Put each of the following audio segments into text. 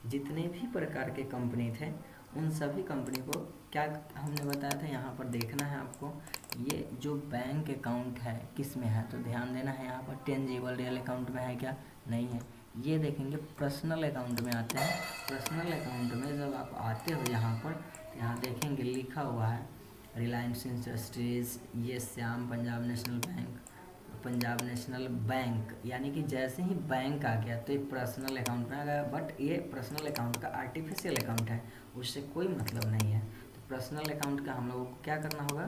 जितने भी प्रकार के कंपनी थे उन सभी कंपनी को क्या हमने बताया था, यहाँ पर देखना है आपको। ये जो बैंक अकाउंट है किस में है, तो ध्यान देना है यहाँ पर टेंजिबल रियल अकाउंट में है क्या, नहीं है। ये देखेंगे पर्सनल अकाउंट में आते हैं। पर्सनल अकाउंट में जब आप आते हो यहाँ पर, यहाँ देखेंगे लिखा हुआ है रिलायंस इंडस्ट्रीज, ये Shyam Punjab national bank, Punjab national bank, यानी कि जैसे ही बैंक आ गया तो ये पर्सनल अकाउंट में आ गया। बट ये पर्सनल अकाउंट का आर्टिफिशियल अकाउंट है, उससे कोई मतलब नहीं है। तो पर्सनल अकाउंट का हम लोगों को क्या करना होगा,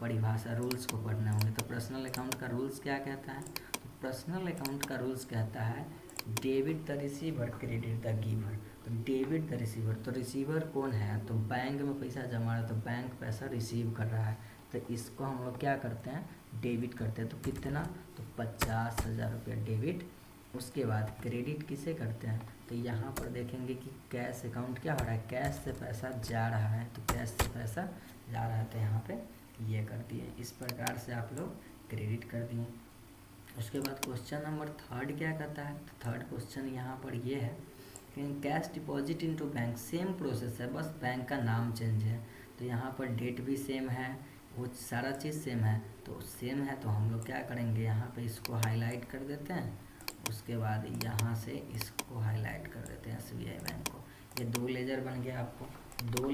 परिभाषा रूल्स को पढ़ना होंगे। तो पर्सनल अकाउंट का रूल्स क्या कहता है, तो पर्सनल अकाउंट का रूल्स कहता है debit the receiver, credit the giver. तो डेबिट द रिसीवर, तो रिसीवर कौन है, तो बैंक में पैसा जमा है तो बैंक पैसा रिसीव कर रहा है, तो इसको हम लोग क्या करते हैं, डेबिट करते हैं। तो कितना, तो 50,000 रुपया डेबिट। उसके बाद क्रेडिट किसे करते हैं, तो यहाँ पर देखेंगे कि कैश अकाउंट क्या हो रहा है, कैश से पैसा जा रहा है, तो कैश से पैसा जा रहा है तो यहाँ पे ये कर दिए। इस प्रकार से आप लोग क्रेडिट कर दिए। उसके बाद क्वेश्चन नंबर 3 क्या कहता है, तो थर्ड क्वेश्चन यहाँ पर ये है कि cash deposit into bank, same process है, बस बैंक का नाम चेंज है। तो यहाँ पर डेट भी सेम है, वो सारा चीज़ सेम है, तो सेम है तो हम लोग क्या करेंगे, यहाँ पे इसको हाईलाइट कर देते हैं। उसके बाद यहाँ से इसको हाईलाइट कर देते हैं SBI बैंक को। ये 2 लेजर बन गया आपको, 2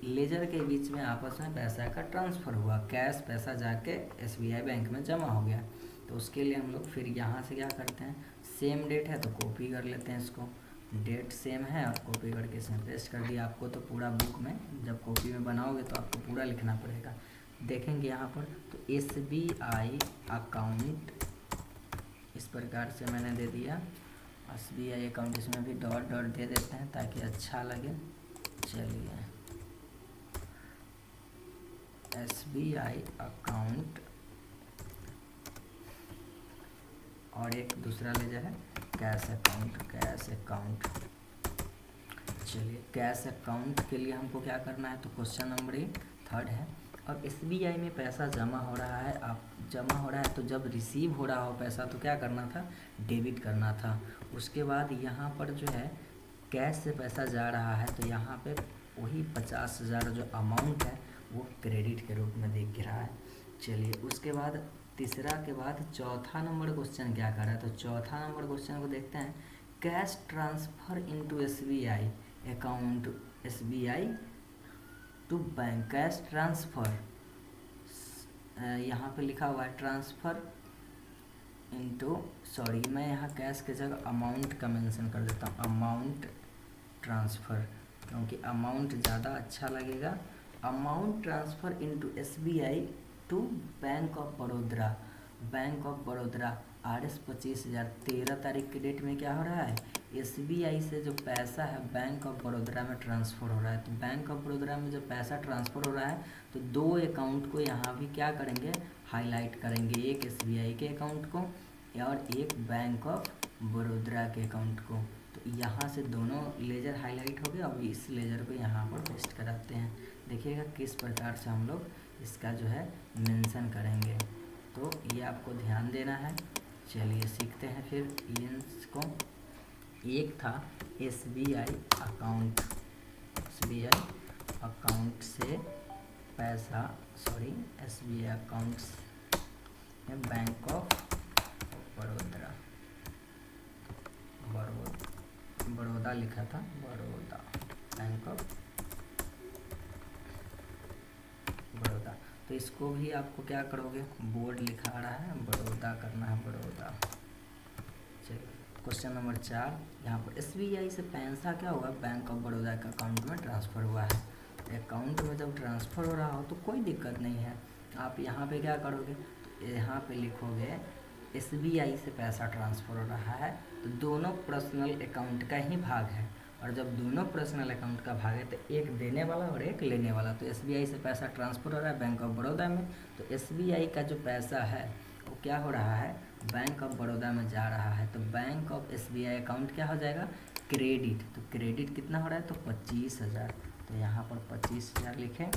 लेजर के बीच में आपस में पैसा का ट्रांसफ़र हुआ, कैश पैसा जाके SBI बैंक में जमा हो गया। तो उसके लिए हम लोग फिर यहाँ से क्या करते हैं, सेम डेट है तो कॉपी कर लेते हैं इसको, डेट सेम है और कॉपी करके इसमें पेस्ट कर दिया। आपको तो पूरा बुक में जब कॉपी में बनाओगे तो आपको पूरा लिखना पड़ेगा। देखेंगे यहाँ पर तो SBI अकाउंट इस प्रकार से मैंने दे दिया, SBI अकाउंट, इसमें भी डॉट डॉट दे देते हैं ताकि अच्छा लगे। चलिए SBI अकाउंट, और एक दूसरा लेजर है कैश अकाउंट, कैश अकाउंट। चलिए कैश अकाउंट के लिए हमको क्या करना है, तो क्वेश्चन नंबर 3 है। अब SBI में पैसा जमा हो रहा है, आप जमा हो रहा है तो जब रिसीव हो रहा हो पैसा तो क्या करना था, डेबिट करना था। उसके बाद यहाँ पर जो है कैश से पैसा जा रहा है तो यहाँ पे वही 50,000 जो अमाउंट है वो क्रेडिट के रूप में दिख रहा है। चलिए उसके बाद तीसरा के बाद चौथा नंबर क्वेश्चन क्या कर रहा है, तो चौथा नंबर क्वेश्चन को देखते हैं। Cash transfer into SBI account, SBI to bank, cash transfer, यहाँ पे लिखा हुआ है ट्रांसफ़र इनटू, सॉरी मैं यहाँ कैश के जगह अमाउंट का मेंशन कर देता हूँ, अमाउंट ट्रांसफ़र, क्योंकि अमाउंट ज़्यादा अच्छा लगेगा। Amount transfer into SBI to Bank of Baroda, Bank of Baroda RS 25,000, 13 तारीख की डेट में क्या हो रहा है, SBI से जो पैसा है बैंक ऑफ बड़ौदा में ट्रांसफ़र हो रहा है। तो बैंक ऑफ बड़ौदा में जब पैसा ट्रांसफ़र हो रहा है तो 2 अकाउंट को यहाँ भी क्या करेंगे, हाईलाइट करेंगे, एक SBI के अकाउंट को और एक बैंक ऑफ बड़ौदा के अकाउंट को। तो यहाँ से दोनों लेजर हाईलाइट हो गए। अब इस लेजर को यहाँ पर पेस्ट कराते हैं, देखिएगा किस प्रकार से हम लोग इसका जो है मेंशन करेंगे, तो ये आपको ध्यान देना है। चलिए सीखते हैं फिर इसको। एक था SBI अकाउंट, SBI अकाउंट से पैसा, सॉरी SBI अकाउंट में बैंक ऑफ बड़ौदा, बड़ौदा लिखा था, बड़ौदा, बैंक ऑफ बड़ौदा। तो इसको भी आपको क्या करोगे, बोर्ड लिखा रहा है बड़ौदा करना है, बड़ौदा। चलिए क्वेश्चन नंबर 4, यहाँ पर SBI से पैसा क्या हुआ, बैंक ऑफ बड़ौदा के अकाउंट में ट्रांसफ़र हुआ है। अकाउंट में जब ट्रांसफ़र हो रहा हो तो कोई दिक्कत नहीं है, आप यहाँ पे क्या करोगे, तो यहाँ पे लिखोगे SBI से पैसा ट्रांसफ़र हो रहा है, तो दोनों पर्सनल अकाउंट का ही भाग है, और जब दोनों पर्सनल अकाउंट का भाग है तो एक देने वाला और एक लेने वाला। तो SBI से पैसा ट्रांसफ़र हो रहा है बैंक ऑफ बड़ौदा में, तो SBI का जो पैसा है वो क्या हो रहा है, बैंक ऑफ बड़ौदा में जा रहा है। तो बैंक ऑफ SBI अकाउंट क्या हो जाएगा, क्रेडिट। तो क्रेडिट कितना हो रहा है, तो 25,000, तो यहाँ पर 25,000 लिखें।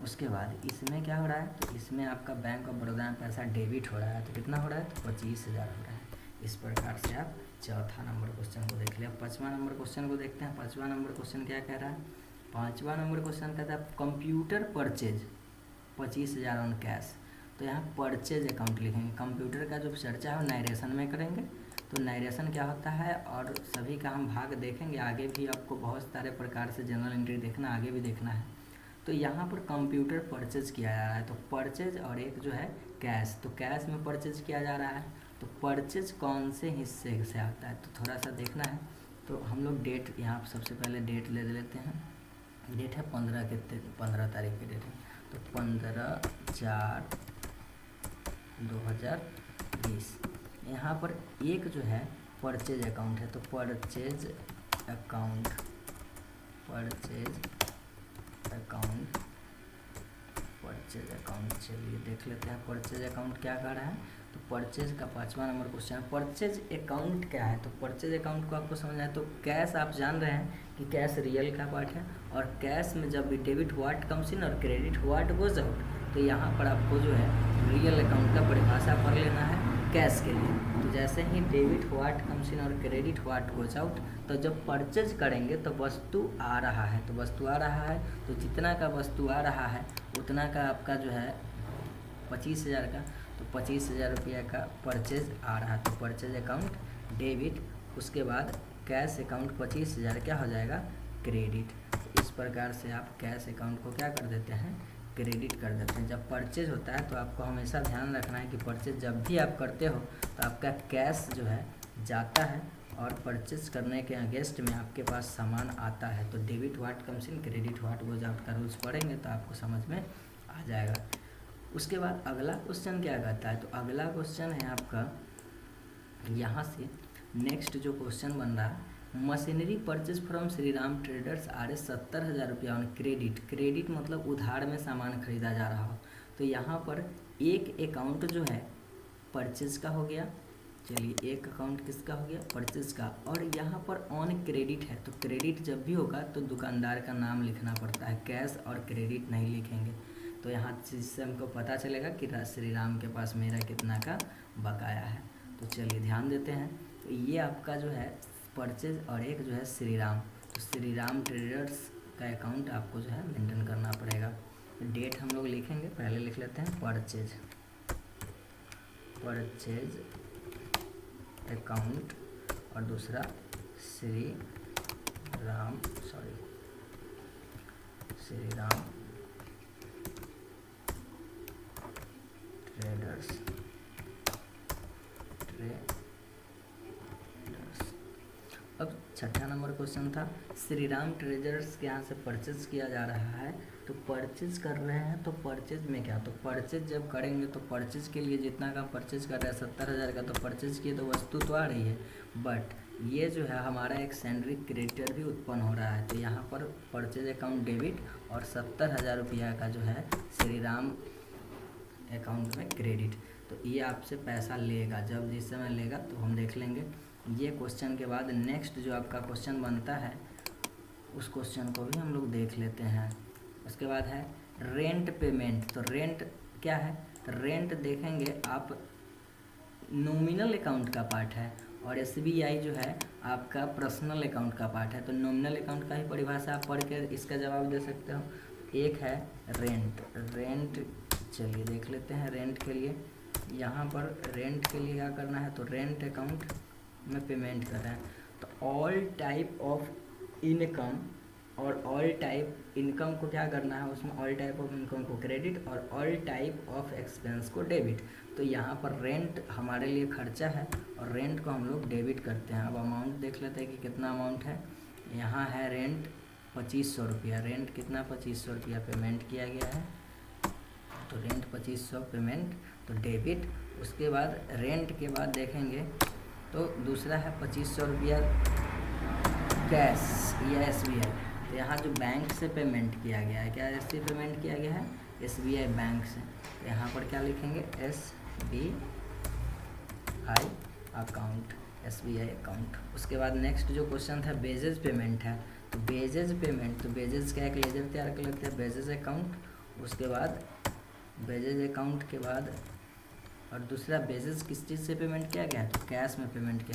उसके बाद इसमें क्या हो रहा है, तो इसमें आपका बैंक ऑफ बड़ौदा में पैसा डेबिट हो रहा है, तो कितना हो रहा है, तो 25,000 हो रहा है। इस प्रकार से आप चौथा नंबर क्वेश्चन को देख लिया। पाँचवा नंबर क्वेश्चन को देखते हैं। पाँचवा नंबर क्वेश्चन क्या कह रहा है? पाँचवा नंबर क्वेश्चन कहता है कंप्यूटर परचेज 25,000 ऑन कैश। तो यहाँ परचेज अकाउंट लिखेंगे। कंप्यूटर का जो चर्चा है वो नरेशन में करेंगे। तो नरेशन क्या होता है और सभी का हम भाग देखेंगे आगे भी। आपको बहुत सारे प्रकार से जनरल एंट्री देखना, आगे भी देखना है। तो यहाँ पर कंप्यूटर परचेज किया जा रहा है, तो परचेज और एक जो है कैश, तो कैश में परचेज किया जा रहा है। तो परचेज कौन से हिस्से से आता है तो थोड़ा सा देखना है। तो हम लोग डेट यहाँ सबसे पहले डेट ले लेते हैं। डेट है 15 तारीख की डेट है। तो 15/4/2020। यहाँ पर एक जो है परचेज अकाउंट है, तो परचेज अकाउंट चलिए देख लेते हैं परचेज अकाउंट क्या कर रहा है। तो परचेज का पाँचवा नंबर क्वेश्चन है, परचेज अकाउंट क्या है। तो परचेज अकाउंट को आपको समझना है। तो कैश आप जान रहे हैं कि कैश रियल का पार्ट है, और कैश में जब भी डेबिट व्हाट कम्स इन और क्रेडिट व्हाट गोज आउट, तो यहाँ पर आपको जो है रियल अकाउंट का परिभाषा पढ़ लेना है कैश के लिए। तो जैसे ही डेबिट व्हाट कम्स इन और क्रेडिट व्हाट गोज आउट, तो जब परचेज करेंगे तो वस्तु आ रहा है, तो वस्तु आ रहा है, तो जितना का वस्तु आ रहा है उतना का आपका जो है 25,000 का, तो 25,000 रुपया का परचेज आ रहा है। तो परचेज अकाउंट डेबिट, उसके बाद कैश अकाउंट 25,000 क्या हो जाएगा क्रेडिट। तो इस प्रकार से आप कैश अकाउंट को क्या कर देते हैं क्रेडिट कर देते हैं। जब परचेज होता है तो आपको हमेशा ध्यान रखना है कि परचेज जब भी आप करते हो तो आपका कैश जो है जाता है और परचेज करने के अगेंस्ट में आपके पास सामान आता है। तो debit what comes in credit what goes out का रूल्स पढ़ेंगे तो आपको समझ में आ जाएगा। उसके बाद अगला क्वेश्चन क्या कहता है। तो अगला क्वेश्चन है आपका यहाँ से नेक्स्ट जो क्वेश्चन बन रहा है, machinery purchase from Shri Ram traders RS 70,000 रुपया ऑन क्रेडिट। क्रेडिट मतलब उधार में सामान खरीदा जा रहा हो। तो यहाँ पर एक अकाउंट जो है परचेज का हो गया, चलिए एक अकाउंट किसका हो गया परचेज का, और यहाँ पर ऑन क्रेडिट है। तो क्रेडिट जब भी होगा तो दुकानदार का नाम लिखना पड़ता है, कैश और क्रेडिट नहीं लिखेंगे। तो यहाँ जिससे हमको पता चलेगा कि श्री राम के पास मेरा कितना का बकाया है। तो चलिए ध्यान देते हैं। तो ये आपका जो है परचेज और एक जो है श्री राम, तो श्री राम ट्रेडर्स का अकाउंट आपको जो है मेंटेन करना पड़ेगा। डेट हम लोग लिखेंगे, पहले लिख लेते हैं परचेज अकाउंट और दूसरा श्री राम ट्रेडर्स। अब छठा नंबर क्वेश्चन था, श्री राम ट्रेडर्स के यहाँ से परचेज किया जा रहा है। तो परचेज कर रहे हैं, तो परचेज में क्या, तो परचेज जब करेंगे तो परचेज के लिए जितना का परचेज कर रहे हैं 70,000 का, तो परचेज किए तो वस्तु तो आ रही है, बट ये जो है हमारा एक सैलरी क्रेडिटर भी उत्पन्न हो रहा है। तो यहाँ पर परचेज अकाउंट डेबिट और 70,000 रुपया का जो है श्री राम अकाउंट में क्रेडिट। तो ये आपसे पैसा लेगा, जब जिस समय लेगा तो हम देख लेंगे। ये क्वेश्चन के बाद नेक्स्ट जो आपका क्वेश्चन बनता है उस क्वेश्चन को भी हम लोग देख लेते हैं। उसके बाद है रेंट पेमेंट। तो रेंट क्या है, रेंट देखेंगे आप नॉमिनल अकाउंट का पार्ट है, और SBI जो है आपका पर्सनल अकाउंट का पार्ट है। तो नॉमिनल अकाउंट का ही परिभाषा आप पढ़ के इसका जवाब दे सकते हो। एक है रेंट चलिए देख लेते हैं। रेंट के लिए यहाँ पर रेंट के लिए क्या करना है, तो रेंट अकाउंट में पेमेंट कर रहे हैं। तो ऑल टाइप ऑफ इनकम और ऑल टाइप इनकम को क्या करना है, उसमें ऑल टाइप ऑफ इनकम को क्रेडिट और ऑल टाइप ऑफ एक्सपेंस को डेबिट। तो यहाँ पर रेंट हमारे लिए खर्चा है और रेंट को हम लोग डेबिट करते हैं। अब अमाउंट देख लेते हैं कि कितना अमाउंट है। यहाँ है रेंट 2500 रुपया, रेंट कितना 2500 रुपया पेमेंट किया गया है। तो रेंट 2500 पेमेंट तो डेबिट। उसके बाद रेंट के बाद देखेंगे तो दूसरा है 2500 रुपया कैश या SBI। तो यहाँ जो बैंक से पेमेंट किया गया है, क्या ऐसे पेमेंट किया गया है SBI बैंक से। तो यहाँ पर क्या लिखेंगे SBI अकाउंट। उसके बाद नेक्स्ट जो क्वेश्चन था बेजेज पेमेंट है। तो बेजेज पेमेंट, तो बेजेज का एक लेजर तैयार कर लेते हैं बेजेज अकाउंट। उसके बाद बेजेज अकाउंट के बाद और दूसरा बेसिस किस चीज़ से पेमेंट किया गया है, तो कैश में पेमेंट किया